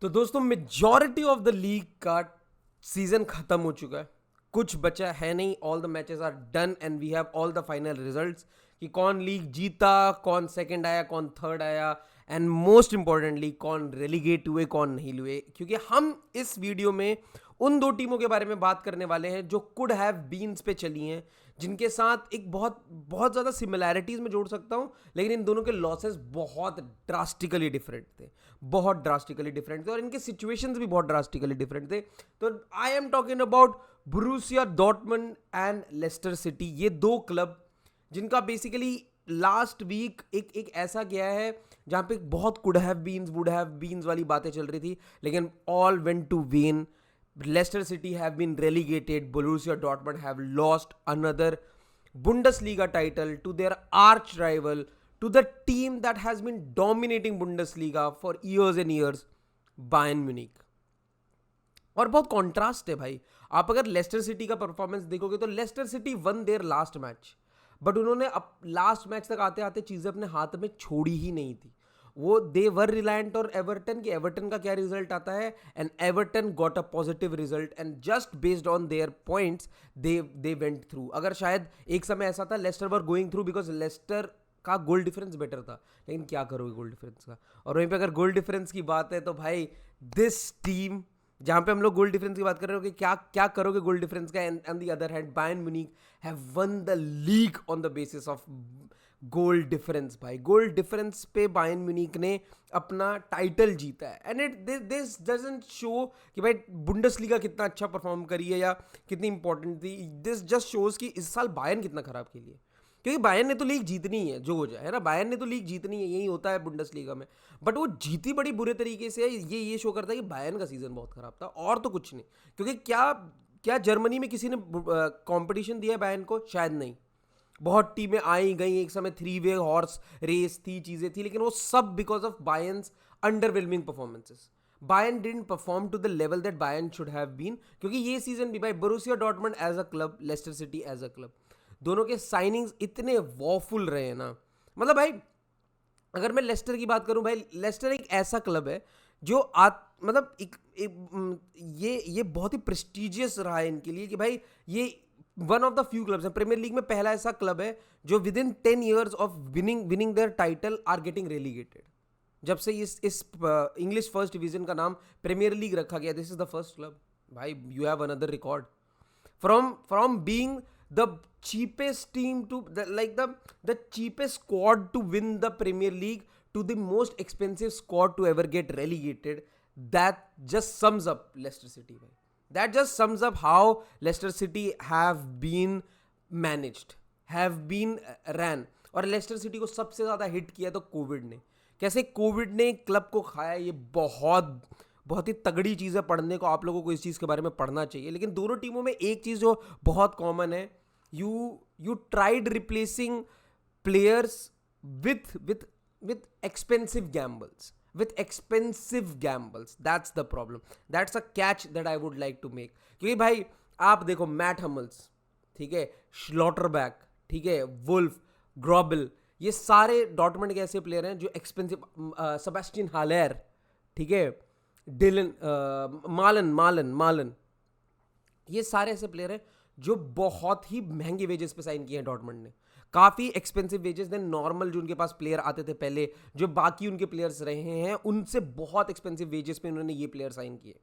तो दोस्तों majority of the league का सीजन खत्म हो चुका है। कुछ बचा है नहीं, all the matches are done and we have all the final results कि कौन लीग जीता, कौन सेकंड आया, कौन थर्ड आया, एंड मोस्ट इंपॉर्टेंटली कौन रेलीगेट हुए, कौन नहीं हुए। क्योंकि हम इस वीडियो में उन दो टीमों के बारे में बात करने वाले हैं जो कुड हैव बीन्स पे चली हैं, जिनके साथ एक बहुत बहुत ज़्यादा सिमिलैरिटीज़ में जोड़ सकता हूँ, लेकिन इन दोनों के लॉसेस बहुत ड्रास्टिकली डिफरेंट थे। बहुत ड्रास्टिकली डिफरेंट थे और इनके सिचुएशंस भी बहुत ड्रास्टिकली डिफरेंट थे। तो I am talking about Borussia Dortmund and Leicester City. ये दो क्लब जिनका बेसिकली लास्ट वीक एक ऐसा गया है जहां पे बहुत could have beens, would have beens वाली बातें चल रही थी, लेकिन all went to vain. Leicester City have been relegated. Borussia Dortmund have lost another Bundesliga title to their arch rival, to the team that has been dominating Bundesliga for years and years, Bayern Munich. और बहुत contrast है भाई। आप अगर Leicester City का performance देखोगे तो Leicester City won their last match, but उन्होंने अब लास्ट मैच तक आते आते चीज़ें अपने हाथ में छोड़ी ही नहीं थी। वो दे वर रिलायंट और एवर्टन कि एवर्टन का क्या रिजल्ट आता है, and Everton got a positive result and just based on their points they went through. अगर शायद एक समय ऐसा था Leicester were going through because Leicester का गोल डिफरेंस बेटर था, लेकिन क्या करोगे गोल डिफरेंस का। और वहीं पे अगर गोल डिफरेंस की बात है तो भाई दिस टीम, जहां पे हम लोग गोल डिफरेंस की बात कर रहे हो कि क्या क्या करोगे गोल डिफरेंस का, and on the other hand Bayern Munich have one the league on the basis of goal difference. भाई गोल डिफरेंस पे बायर्न म्यूनिख ने अपना टाइटल जीता है, and it this doesn't show कि भाई बुंडेसलीगा कितना अच्छा परफॉर्म करी है या कितनी इंपॉर्टेंट थी। दिस जस्ट शोज कि इस साल बायर्न कितना खराब खेली है, क्योंकि बायर्न ने तो लीग जीतनी है जो हो जाए, है ना। बायर्न ने तो लीग जीतनी है, यही होता है बुंडेसलीगा में, बट वो जीती बड़ी बुरे तरीके से। ये शो करता है कि बायर्न का सीजन बहुत खराब था और तो कुछ नहीं। क्योंकि क्या क्या जर्मनी में किसी ने कंपटीशन दिया बायर्न को? शायद नहीं। बहुत टीमें आई गई, एक समय 3-वे हॉर्स रेस थी, चीजें थी, लेकिन वो सब because of Bayern's underwhelming performances. Bayern didn't perform to the level that Bayern should have been. क्योंकि ये सीजन भी भाई Borussia Dortmund as a club, Leicester City as a club, दोनों के साइनिंग्स इतने वॉफुल रहे हैं ना। मतलब भाई अगर मैं लेस्टर की बात करूं, भाई लेस्टर एक ऐसा क्लब है जो मतलब ये बहुत ही प्रेस्टिजियस रहा है इनके लिए कि भाई ये one of the few clubs है प्रीमियर लीग में, पहला ऐसा क्लब है जो within 10 years of winning their title are getting relegated. जब से इस इंग्लिश फर्स्ट डिवीजन का नाम प्रीमियर लीग रखा गया, this is the first club. भाई you have another record from being the cheapest team to the cheapest squad to win the Premier League to the most expensive squad to ever get relegated. That just sums up Leicester City, bhai. That just sums up how Leicester City have been managed, have been ran. और Leicester City को सबसे ज्यादा hit किया तो Covid ने। कैसे Covid ने club को खाया, ये बहुत बहुत ही तगड़ी चीज़ है। पढ़ने को आप लोगों को इस चीज़ के बारे में पढ़ना चाहिए। लेकिन दोनों टीमों में एक चीज़ जो बहुत कॉमन है, you you tried replacing players with with with expensive gambles, with expensive gambles. That's the problem, that's a catch that I would like to make. क्योंकि भाई आप देखो मैट हमल्स, ठीक है, श्लॉटरबैक, ठीक है, वुल्फ, ग्रॉबल, ये सारे डॉर्टमंड के ऐसे प्लेयर हैं जो एक्सपेंसिव, सेबेस्टियन हालेर, ठीक है, डिलन, मालन मालन मालन, ये सारे ऐसे प्लेयर हैं जो बहुत ही महंगे वेजेस पे साइन किए हैं डॉर्टमंड ने। काफ़ी एक्सपेंसिव वेजेस देन नॉर्मल जो उनके पास प्लेयर आते थे पहले, जो बाकी उनके प्लेयर्स रहे हैं उनसे बहुत एक्सपेंसिव वेजेस पे उन्होंने ये प्लेयर साइन किए।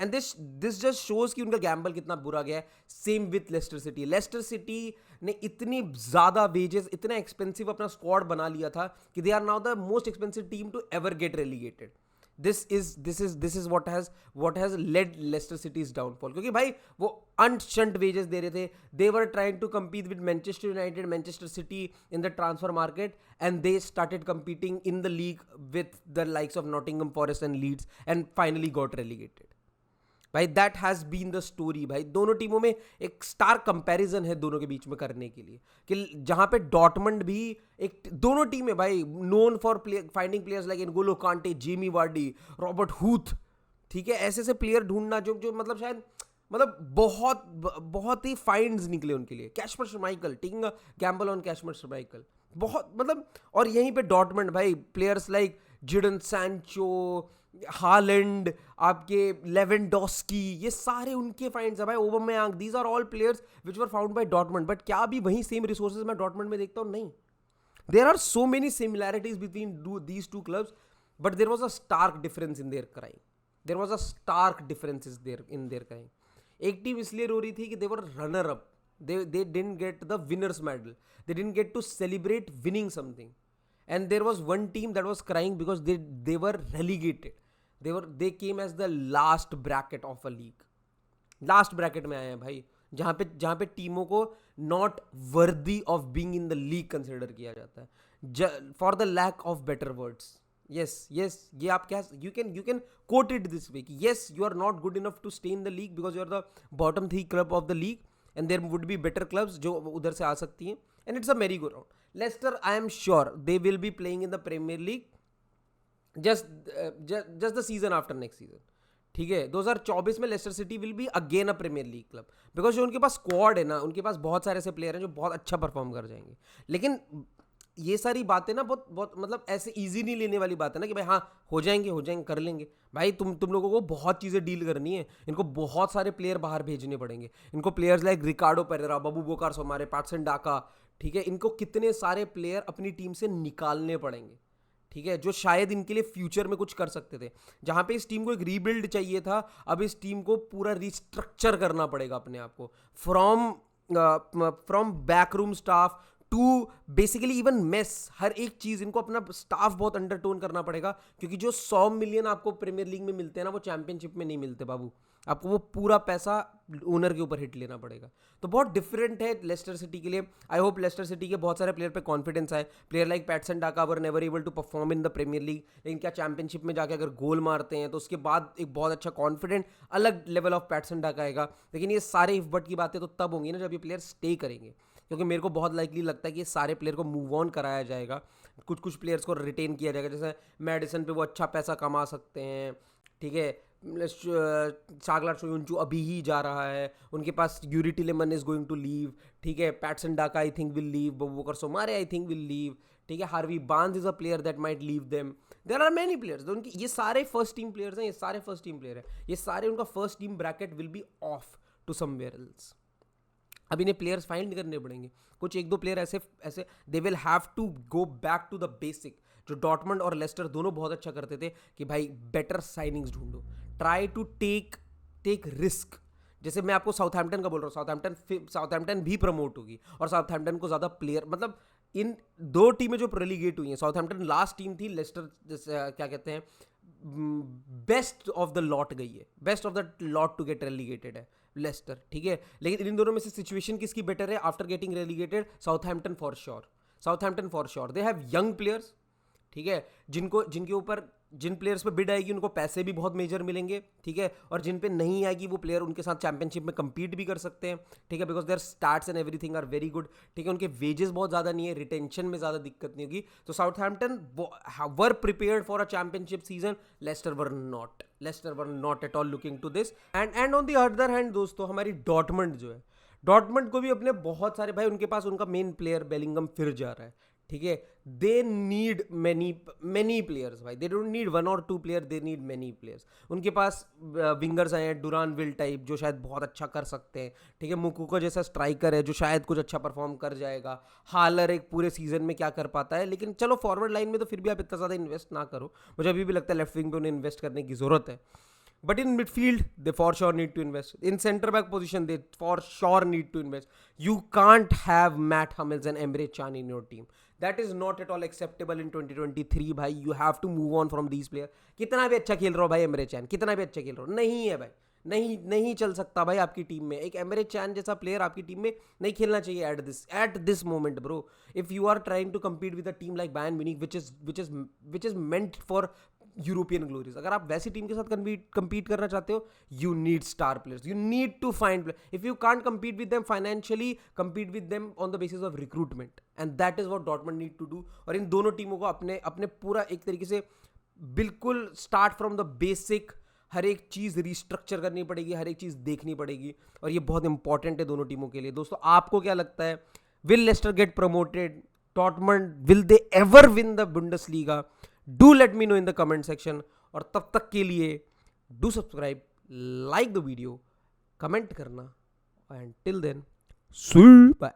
एंड दिस जस्ट शोज कि उनका गैम्बल कितना बुरा गया है। Same with Leicester City. Leicester City ने इतनी ज़्यादा वेजेस, इतना एक्सपेंसिव अपना स्क्वाड बना लिया था कि they are now the most expensive team to ever get relegated. this is what has led Leicester City's downfall. क्योंकि भाई वो अनशंट वेजेस दे रहे थे। they were trying to compete with Manchester United, Manchester City in the transfer market, and they started competing in the league with the likes of Nottingham Forest and Leeds, and finally got relegated. भाई that has been the story. भाई दोनों टीमों में एक star comparison है दोनों के बीच में करने के लिए, कि जहां पे डॉर्टमंड भी एक, दोनों टीमें भाई known for finding players like N'Golo Kante, Jamie Vardy, Robert हूथ, ठीक है, ऐसे ऐसे प्लेयर ढूंढना जो जो मतलब शायद मतलब बहुत बहुत ही फाइंड्स निकले उनके लिए। Kasper Schmeichel, taking a gamble on Kasper Schmeichel, बहुत मतलब। और यहीं पे डॉर्टमंड भाई players like Jadon Sancho, Haaland, आपके लेवेंडोस्की, ये सारे उनके फाइंड्स है भाई, Aubameyang, these are all players which were found by Dortmund. But क्या अभी वही सेम रिसोर्सेज मैं डॉर्टमंड में देखता हूँ? नहीं। There are so many similarities between these two clubs, but there was a stark difference in their crime. There was a stark difference in their crime. एक team इसलिए रो रही थी कि they were runner up, they didn't get the winners medal, they didn't get to celebrate winning something. And there was one team that was crying because they were relegated. They came as the last bracket of a league. Last bracket में आए हैं भाई, जहाँ पे टीमों को not worthy of being in the league consider किया जाता है, for the lack of better words. Yes ये आप क्या, you can quote it this way कि yes you are not good enough to stay in the league because you are the bottom 3 club of the league, and there would be better clubs जो उधर से आ सकती हैं, and it's a merry go round. Leicester, I am sure they will be playing in the premier league just the season after next season. ठीक है, 2024 में Leicester City will be again a premier league club, because जो उनके पास squad है ना, उनके पास बहुत सारे ऐसे प्लेयर हैं जो बहुत अच्छा परफॉर्म कर जाएंगे। लेकिन ये सारी बातें ना बहुत मतलब ऐसे इजी नहीं लेने वाली बात है ना कि भाई हाँ हो जाएंगे कर लेंगे। भाई तुम लोगों को बहुत चीज़ें डील करनी है, इनको बहुत सारे प्लेयर बाहर भेजने पड़ेंगे, इनको प्लेयर्स लाइक रिकार्डो पेरेरा, बबू बोकार सोमारे, पैटसन डाका, ठीक है, इनको कितने सारे प्लेयर अपनी टीम से निकालने पड़ेंगे, ठीक है, जो शायद इनके लिए फ्यूचर में कुछ कर सकते थे। जहाँ पे इस टीम को एक रीबिल्ड चाहिए था, अब इस टीम को पूरा रिस्ट्रक्चर करना पड़ेगा अपने आप को, from backroom staff to basically even mess, हर एक चीज़ इनको अपना स्टाफ बहुत अंडरटोन करना पड़ेगा, क्योंकि जो 100 मिलियन आपको प्रीमियर लीग में मिलते हैं ना, वो चैंपियनशिप में नहीं मिलते बाबू। आपको वो पूरा पैसा ओनर के ऊपर हिट लेना पड़ेगा। तो बहुत डिफरेंट है लेस्टर सिटी के लिए। आई होप लेस्टर सिटी के बहुत सारे प्लेयर पे कॉन्फिडेंस आए। Player like Patson Daka were never able to perform in the premier league, लेकिन क्या चैंपियनशिप में जाके अगर गोल मारते हैं तो उसके बाद एक बहुत अच्छा कॉन्फिडेंट अलग लेवल ऑफ पैटसन डाका आएगा। लेकिन ये सारे इफ बट की बातें तो तब होंगी ना जब ये प्लेयर स्टे करेंगे, क्योंकि मेरे को बहुत लाइकली लगता है कि ये सारे प्लेयर को मूव ऑन कराया जाएगा, कुछ प्लेयर्स को रिटेन किया जाएगा। जैसे मैडिसन पे वो अच्छा पैसा कमा सकते हैं, ठीक है, शागलार सोयुंचू अभी ही जा रहा है, उनके पास Youri Tielemans is going to leave, ठीक है, Patson Daka I think will leave, Boubakary Soumare I think will leave, ठीक है, Harvey Barnes is a player that might leave them, there are many players. उनकी ये सारे first team players हैं, ये सारे फर्स्ट टीम प्लेयर हैं, ये सारे उनका first team bracket will be off to somewhere else. अब इन्हें प्लेयर्स फाइंड करने पड़ेंगे, कुछ एक दो प्लेयर ऐसे they will have to go back to the basic, जो डॉर्टमंड और लेस्टर दोनों बहुत अच्छा करते थे कि भाई बेटर साइनिंग्स ढूंढो, ट्राई टू टेक रिस्क। जैसे मैं आपको साउथहैम्पटन का बोल रहा हूँ, साउथहैम्पटन भी प्रमोट होगी और साउथहैम्पटन को ज़्यादा प्लेयर, मतलब इन दो टीमें जो रेलीगेट हुई हैं, साउथहैम्पटन लास्ट टीम थी, लेस्टर क्या कहते हैं बेस्ट ऑफ द लॉट गई है, best of the lot to get relegated है लेस्टर, ठीक है। लेकिन इन दोनों में से सिचुएशन किसकी बेटर है after getting relegated? Southampton for sure. They have young players, ठीक है, जिनके ऊपर जिन प्लेयर्स पे बिड आएगी उनको पैसे भी बहुत मेजर मिलेंगे, ठीक है, और जिन पे नहीं आएगी वो प्लेयर उनके साथ चैंपियनशिप में compete भी कर सकते हैं, ठीक है, because their starts and everything are very good, ठीक है, उनके वेजेस बहुत ज़्यादा नहीं है, रिटेंशन में ज़्यादा दिक्कत नहीं होगी। तो Southampton were prepared for a championship season, Leicester were not at all looking to this. And on the other hand दोस्तों, हमारी डॉर्टमंड जो है, डॉर्टमंड को भी अपने बहुत सारे भाई, उनके पास उनका मेन प्लेयर बेलिंगम फिर जा रहा है, ठीक है, दे नीड मैनी प्लेयर्स भाई, दे डोंट नीड 1 और 2 player, they need many players. उनके पास विंगर्स आए हैं, डुरान विल टाइप जो शायद बहुत अच्छा कर सकते हैं, ठीक है, मुकुको जैसा स्ट्राइकर है जो शायद कुछ अच्छा परफॉर्म कर जाएगा, हालर एक पूरे सीजन में क्या कर पाता है, लेकिन चलो फॉरवर्ड लाइन में तो फिर भी आप इतना ज़्यादा इन्वेस्ट ना करो, मुझे अभी भी लगता है लेफ्ट विंग पे उन्हें इन्वेस्ट करने की ज़रूरत है। But in midfield, they for sure need to invest. In centre back position, they for sure need to invest. You can't have Matt Hummels and Emre Can in your team. That is not at all acceptable in 2023 भाई. You have to move on from these players. कितना भी अच्छा खेल रहा हो भाई Emre चैन, कितना भी अच्छा खेल रहा हो, नहीं है भाई, नहीं चल सकता भाई आपकी टीम में। एक एमरे चैन जैसा प्लेयर आपकी टीम में नहीं खेलना चाहिए at this moment bro. If you are trying to compete with a team like Bayern Munich which is meant for European glories, अगर आप वैसी टीम के साथ compete करना चाहते हो, you need star players, you need to find player. If you can't compete with them financially, compete with them on the basis of recruitment, and that is what Dortmund need to do। और इन दोनों टीमों को अपने पूरा एक तरीके से बिल्कुल स्टार्ट फ्रॉम द बेसिक, हर एक चीज़ रिस्ट्रक्चर करनी पड़ेगी, हर एक चीज़ देखनी पड़ेगी, और ये बहुत इंपॉर्टेंट है दोनों टीमों के लिए। दोस्तों आपको क्या लगता है, will Leicester get promoted? Dortmund, will they ever win the Bundesliga? Do let me know in the comment section, और तब तक के लिए do subscribe, like the video, comment करना, and till then see bye.